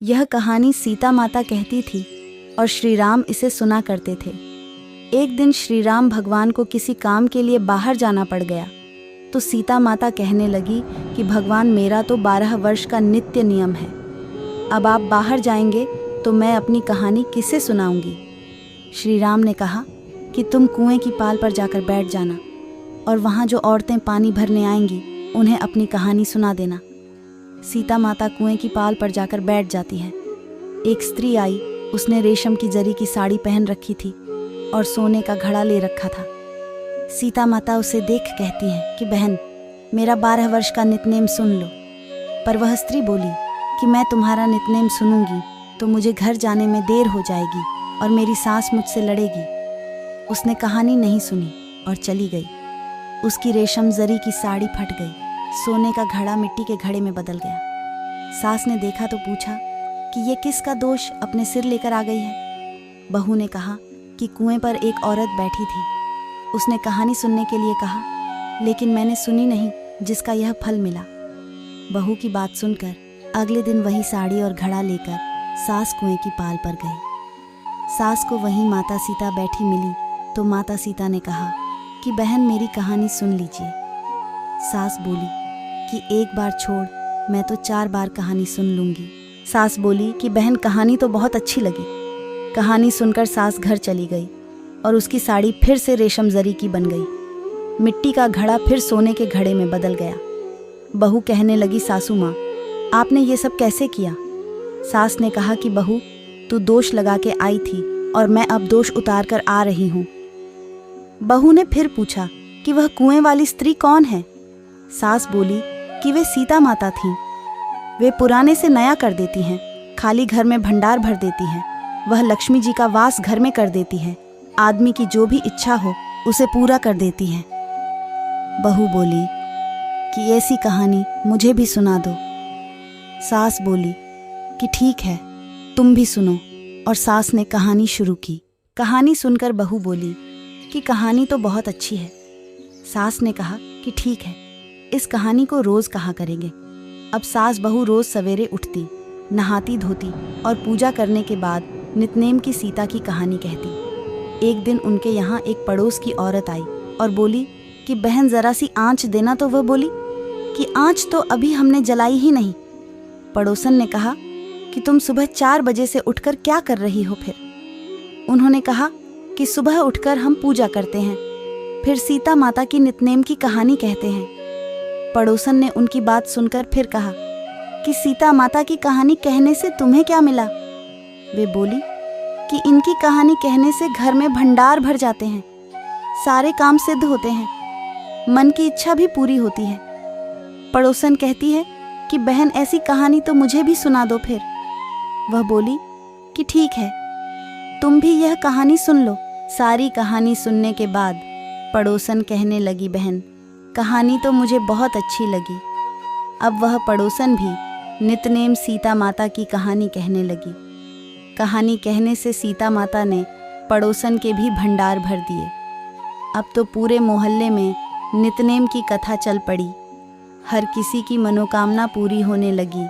यह कहानी सीता माता कहती थी और श्री राम इसे सुना करते थे। एक दिन श्री राम भगवान को किसी काम के लिए बाहर जाना पड़ गया तो सीता माता कहने लगी कि भगवान, मेरा तो 12 वर्ष का नित्य नियम है। अब आप बाहर जाएंगे तो मैं अपनी कहानी किसे सुनाऊंगी। श्री राम ने कहा कि तुम कुएं की पाल पर जाकर बैठ जाना और वहाँ जो औरतें पानी भरने आएंगी उन्हें अपनी कहानी सुना देना। सीता माता कुएं की पाल पर जाकर बैठ जाती है। एक स्त्री आई, उसने रेशम की जरी की साड़ी पहन रखी थी और सोने का घड़ा ले रखा था। सीता माता उसे देख कहती हैं कि बहन, मेरा 12 वर्ष का नितनेम सुन लो। पर वह स्त्री बोली कि मैं तुम्हारा नितनेम सुनूंगी तो मुझे घर जाने में देर हो जाएगी और मेरी सास मुझसे लड़ेगी। उसने कहानी नहीं सुनी और चली गई। उसकी रेशम जरी की साड़ी फट गई, सोने का घड़ा मिट्टी के घड़े में बदल गया। सास ने देखा तो पूछा कि ये किसका दोष अपने सिर लेकर आ गई है। बहू ने कहा कि कुएं पर एक औरत बैठी थी, उसने कहानी सुनने के लिए कहा, लेकिन मैंने सुनी नहीं जिसका यह फल मिला। बहू की बात सुनकर अगले दिन वही साड़ी और घड़ा लेकर सास कुएं की पाल पर गई। सास को वहीं माता सीता बैठी मिली तो माता सीता ने कहा कि बहन, मेरी कहानी सुन लीजिए। सास बोली कि एक बार छोड़, मैं तो 4 बार कहानी सुन लूँगी। सास बोली कि बहन, कहानी तो बहुत अच्छी लगी। कहानी सुनकर सास घर चली गई और उसकी साड़ी फिर से रेशम जरी की बन गई। मिट्टी का घड़ा फिर सोने के घड़े में बदल गया। बहू कहने लगी, सासू माँ, आपने ये सब कैसे किया। सास ने कहा कि बहू, तू दोष लगा के आई थी और मैं अब दोष उतार कर आ रही हूँ। बहू ने फिर पूछा कि वह कुएं वाली स्त्री कौन है। सास बोली कि वे सीता माता थीं। वे पुराने से नया कर देती हैं, खाली घर में भंडार भर देती हैं। वह लक्ष्मी जी का वास घर में कर देती हैं। आदमी की जो भी इच्छा हो उसे पूरा कर देती हैं। बहू बोली कि ऐसी कहानी मुझे भी सुना दो। सास बोली कि ठीक है, तुम भी सुनो। और सास ने कहानी शुरू की। कहानी सुनकर बहू बोली कि कहानी तो बहुत अच्छी है। सास ने कहा कि ठीक है, इस कहानी को रोज कहा करेंगे। अब सास बहू रोज सवेरे उठती, नहाती धोती और पूजा करने के बाद नितनेम की सीता की कहानी कहती। एक दिन उनके यहाँ एक पड़ोस की औरत आई और बोली कि बहन, जरा सी आँच देना। तो वह बोली कि आँच तो अभी हमने जलाई ही नहीं। पड़ोसन ने कहा कि तुम सुबह 4 बजे से उठकर क्या कर रही हो फिर। उन्होंने कहा कि सुबह उठकर हम पूजा करते हैं, फिर सीता माता की नितनेम की कहानी कहते हैं। पड़ोसन ने उनकी बात सुनकर फिर कहा कि सीता माता की कहानी कहने से तुम्हें क्या मिला। वे बोली कि इनकी कहानी कहने से घर में भंडार भर जाते हैं, सारे काम सिद्ध होते हैं, मन की इच्छा भी पूरी होती है। पड़ोसन कहती है कि बहन, ऐसी कहानी तो मुझे भी सुना दो फिर। वह बोली कि ठीक है, तुम भी यह कहानी सुन लो। सारी कहानी सुनने के बाद पड़ोसन कहने लगी, बहन, कहानी तो मुझे बहुत अच्छी लगी। अब वह पड़ोसन भी नितनेम सीता माता की कहानी कहने लगी। कहानी कहने से सीता माता ने पड़ोसन के भी भंडार भर दिए। अब तो पूरे मोहल्ले में नितनेम की कथा चल पड़ी। हर किसी की मनोकामना पूरी होने लगी।